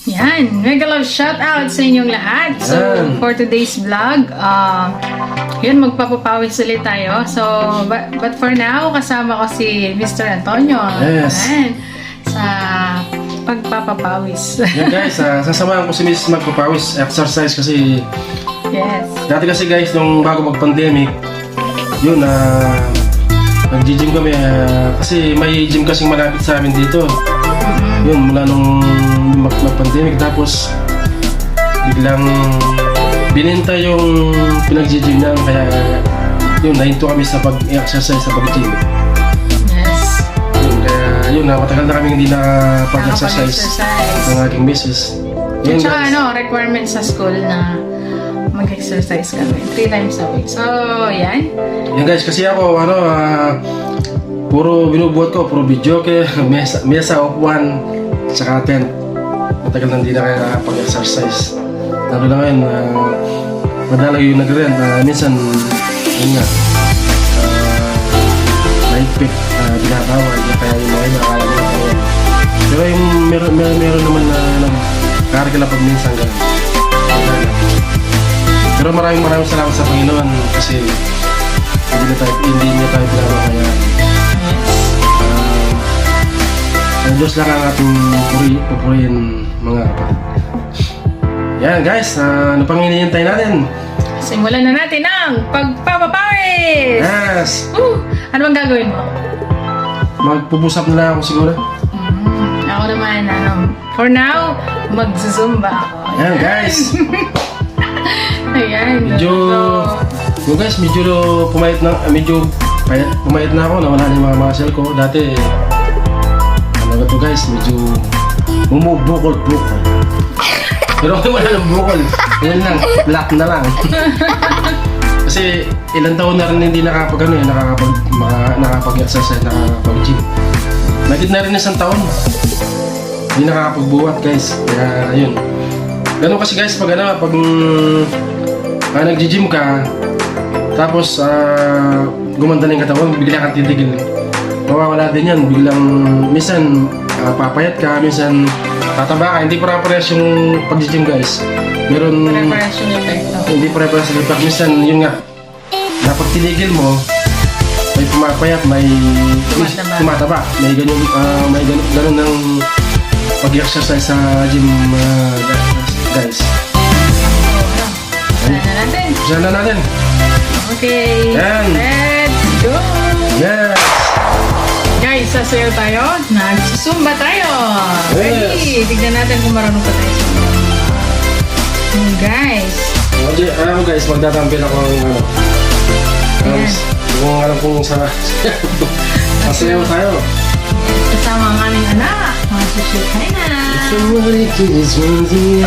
Yan, mega love shout out sa inyong lahat. So, Yan. for today's vlog, yun, magpapapawis ulit tayo. So, but for now, kasama ko si Mr. Antonio. Yes. Yan, sa pagpapapawis. Yan guys, sasamahan ko si Miss magpapawis exercise kasi Yes. dati kasi guys, nung bago mag-pandemic, yun, nag-gym kami kasi may gym kasing malapit sa amin dito. Yun, mula nung mag-pandemic, tapos biglang bininta yung pinag-gym namin, kaya yun, nahinto kami sa pag-exercise, sa pag-gym. Yes. Yun, kaya yun, matagal na kami hindi nakapag-exercise Nakapag-exercise. ng aking misis. At Yun saka guys. requirement sa school na mag-exercise kami 3 times a week. So, yan. Yan guys, kasi ako, puro binubuhat ko, puro video ke, mesa of 1, tsaka tent. Matagal na hindi na kaya nakapag-exercise. Lalo na ngayon, madalang yung nag-rent, minsan, yun nga, nahigpit, binabawal, kaya yung mga yun, nakakala nila kaya. Pero yung meron naman na nagkakarga lang pag minsan gano'n. Pero maraming salamat sa Panginoon kasi hindi niya tayo pinapakayaan. Ang Diyos lang ang ating pupurihin, mga kapatid. Yan guys, ano pang hinihintay natin? Simulan na natin ang pagpapapawis! Yes! Ano bang gagawin mo? Magpupusap na lang ako siguro. Ako naman, for now, magzuzumba ako. Yan guys! Ayan. Yung guys, medyo pumayat na ako, nawala na yung mga muscle ko. Dati, ano to guys, medyo bumubukol. Pero wala ng bukol. Yan lang, black na lang. Kasi ilang taon na rin hindi nakakapag-exercise, nakakapag-gym. Nagit na rin isang taon. Hindi nakakapagbuhat guys. Kaya yun. Ganun kasi guys, pag nag-gym ka, tapos gumanda na yung katawan, bigla kang titigil. Mawawala din yan. Biglang, minsan papayat ka, minsan tataba ka. Hindi pare-pares yung pag-gym guys. Meron, Preparation effect. hindi pare-pares yung effect. Minsan, yun nga, dapat tinigil mo, may pumapayat, may tumataba. May ganun ng pag-exercise sa gym guys. Saan na natin? Okay. Yan. Let's go! Yes! Guys, sasayaw tayo. Nagsusumba tayo. Ready? Yes. Tignan natin kung marunong pa tayo sumba. Guys. Guys, magtatampil ako ng Ayan. kung alam kong sana. Masayaw tayo. Kasama ang aming anak. Mga sushit. Hi na! Somebody kiss me.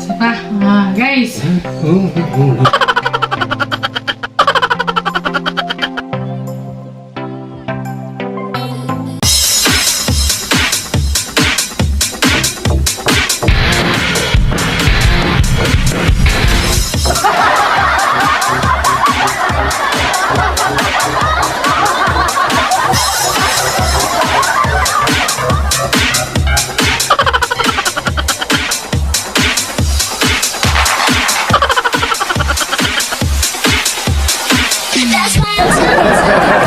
Isa pa. Guys. That's why I'm telling you.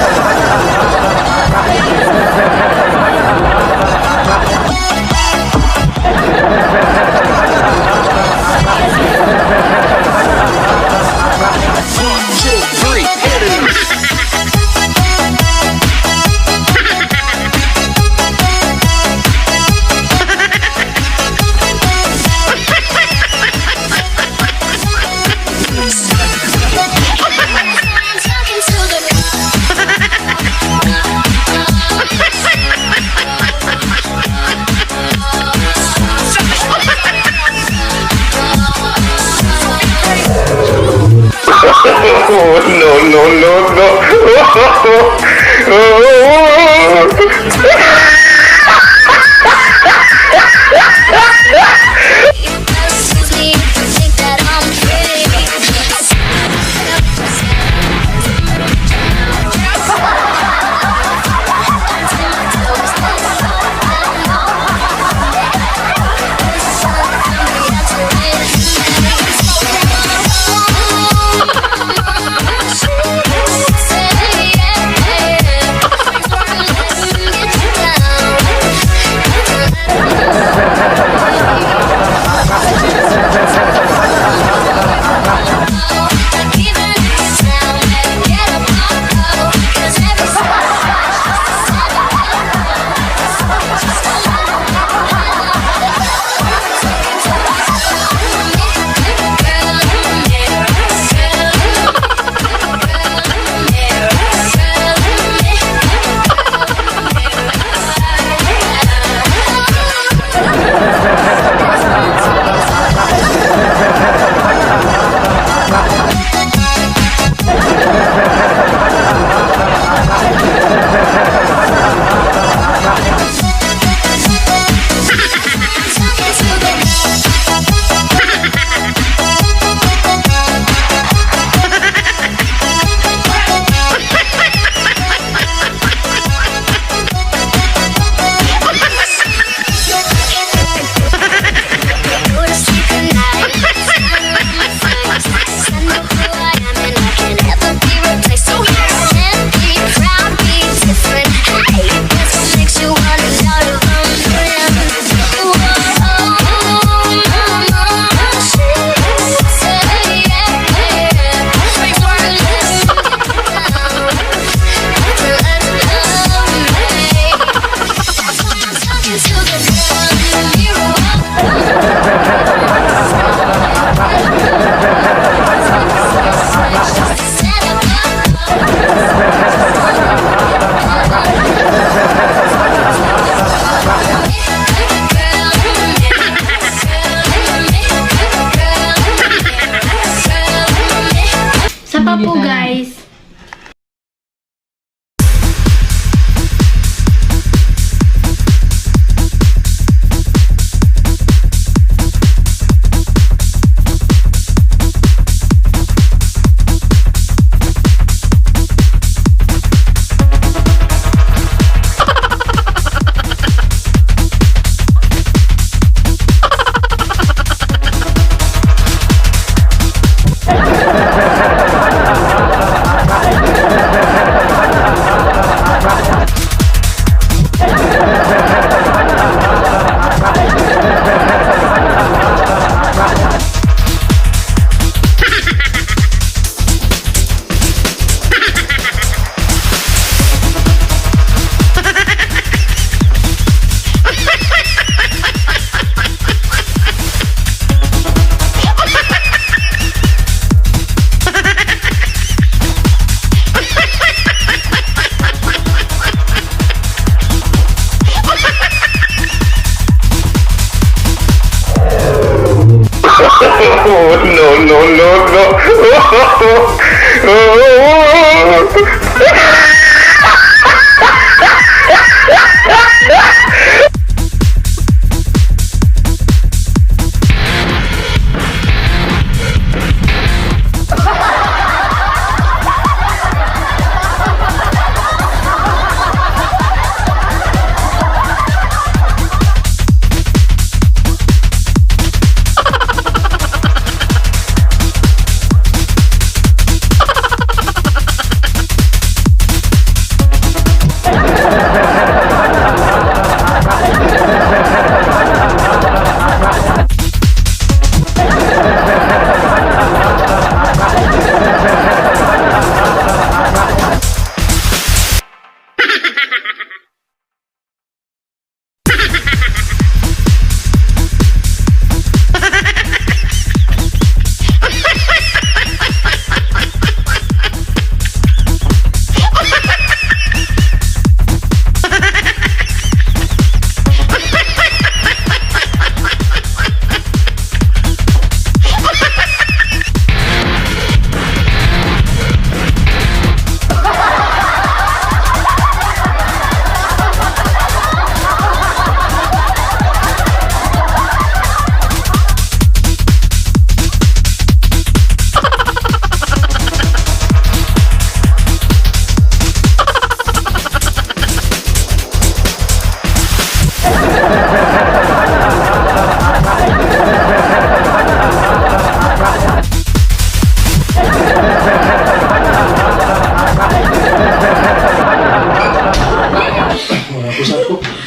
Pusat ko.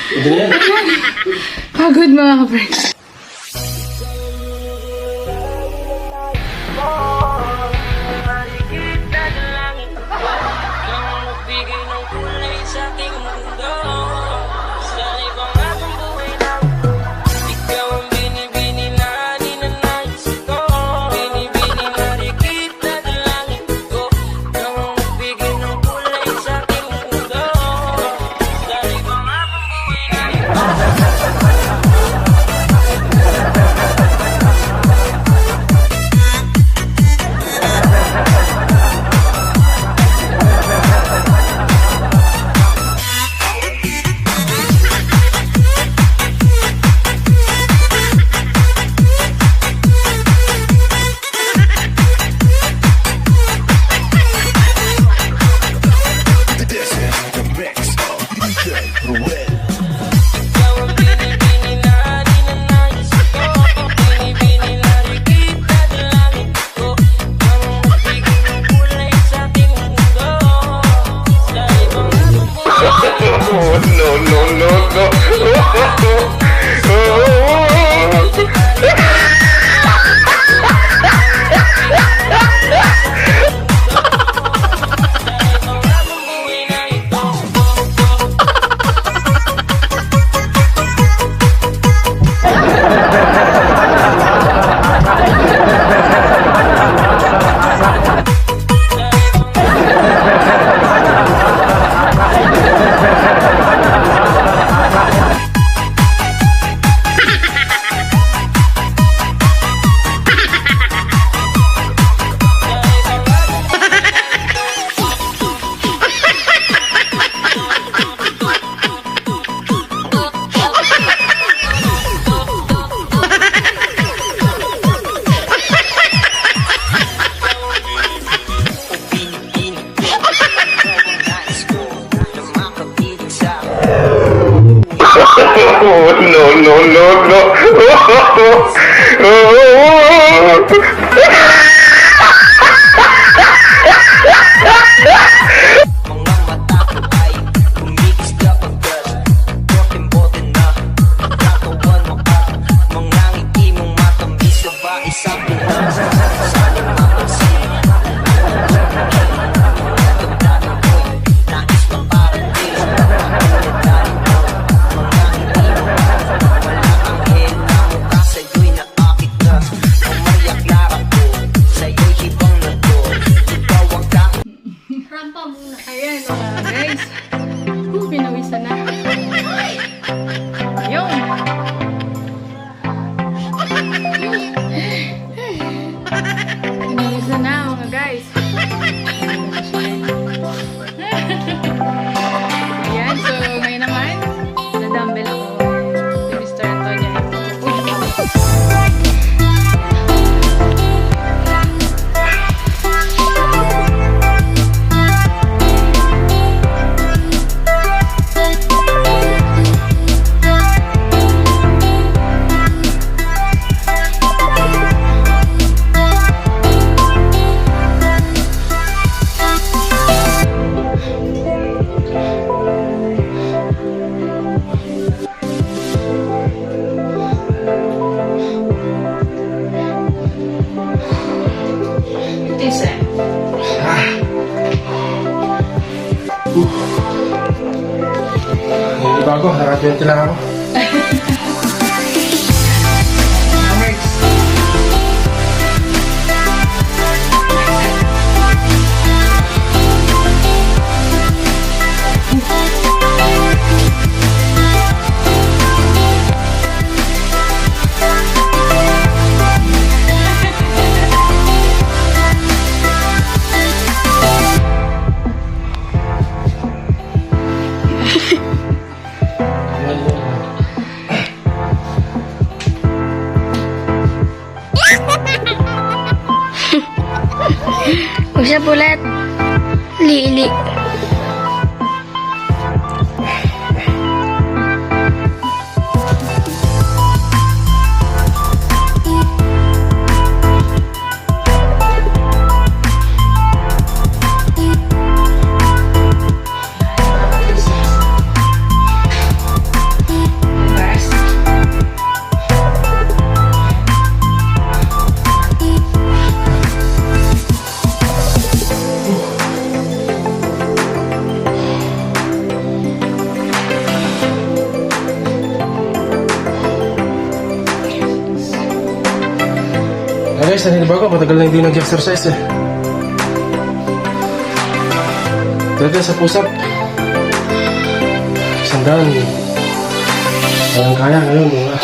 Ito na yan. Pagod mga ka-friends. Bilis eh. Hindi bago, nakatwente lang ako. Works. Usap ulit. Lili. Reverse. Guys, hindi bago, matagal na hindi nag-exercise eh. Dati sa push-up. Sandaan. Kayang-kaya ngayon, diba?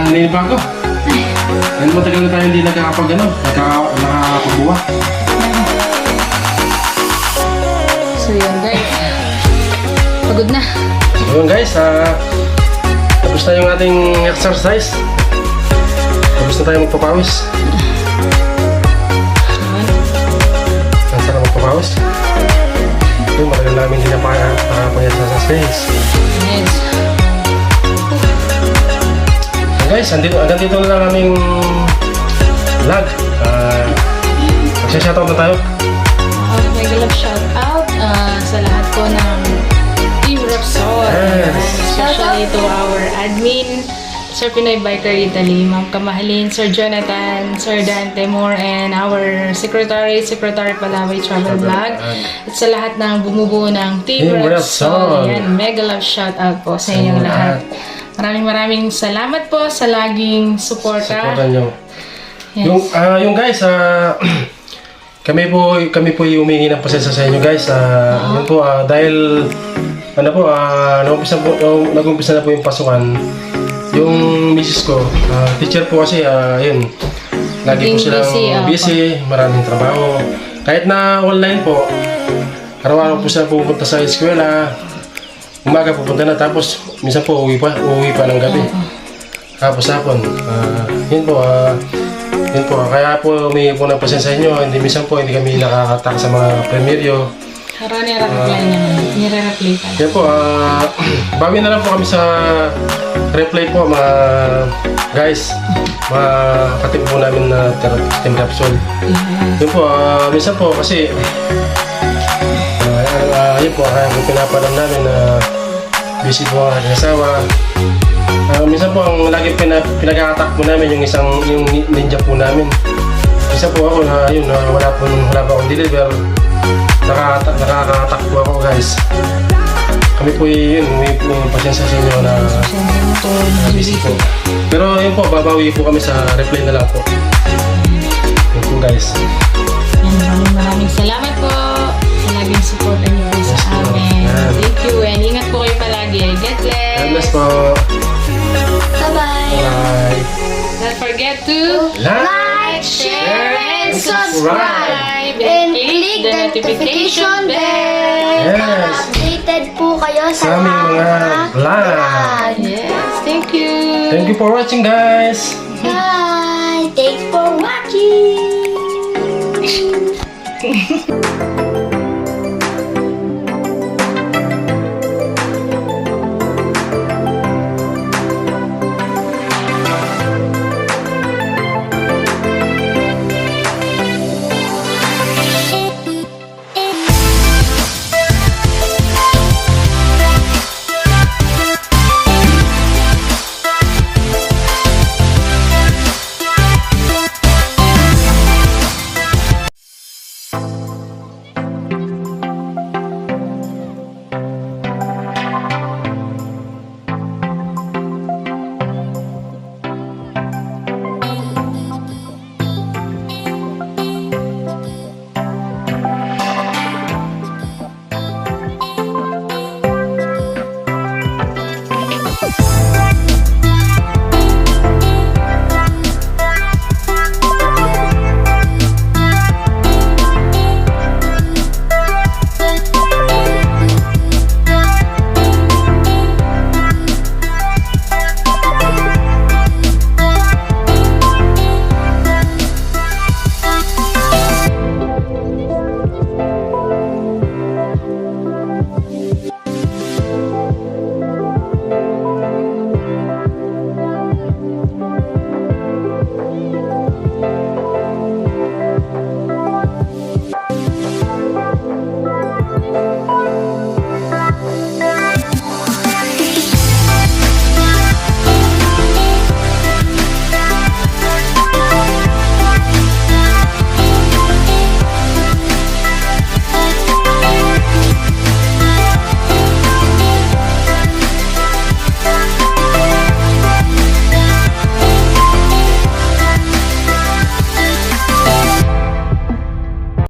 Nilipa ko. Dahil matagal na tayo hindi nakakapagbuwa. So yun guys. Pagod na. Ayun guys, tapos na yung ating exercise. Tapos na tayo magpapawis. Ang sarap magpapawis. Yung matagal namin din na pakapayat sa space. Yes. So guys, hanggang dito na lang aming vlog. Magsha-shoutout na tayo. Mega love shout out sa lahat po ng Team Repsol. Yes. Especially to our admin, Sir Pinoy Biker Italy, Ma'am Kamahalin, Sir Jonathan, Sir Dan Temor, and our Secretary Palaway Travel Vlog. At sa lahat ng bumubuo ng Team Team Repsol. Repsol. Yan, mega love shout out po sa inyong lahat. Maraming salamat po sa laging suporta. Supportan nyo. Yes. Yung guys, kami po humingi ng pasensya sa inyo guys. Yun po, dahil nag-umpisa na po yung pasukan. Yung misis ko, teacher po kasi, yun, lagi po Being silang busy, maraming trabaho. Kahit na online po, araw-araw po sila pupunta sa eskwela, umaga pupunta na, tapos minsan po uwi pa ng gabi. Tapos hapon, yun po, kaya po humingi po ng pasensya sa inyo. Minsan po hindi kami nakakatak sa mga premieryo. Nire-reply naman. Nire-reply ka. Kaya po, bawi na lang po kami sa replay po mga guys, mga katip po namin na Team Repsol. Yun po, minsan po kasi yun po, kaya kung pinapalam namin na busy po ang aking asawa. Minsan po ang lagi pinag-a-attack po namin yung ninja po namin. Minsan po ako na yun, wala pa akong deliver. Nakaka-attack po ako guys. Kami po yun, may pasensya sa inyo na busy po. Pero yun po, babawi po kami sa reply na lang po. Yun po guys. Maraming salamat po sa laging support niyo sa amin. Yan. Thank you and ingat po kayo palagi. God bless. God bless po. Bye-bye. Bye. Don't forget to Like, share, and subscribe. And click the notification bell. Yes. Para updated po kayo Sa sa aming mga vlog. Yes, thank you. Thank you for watching guys. Bye. Thanks for watching.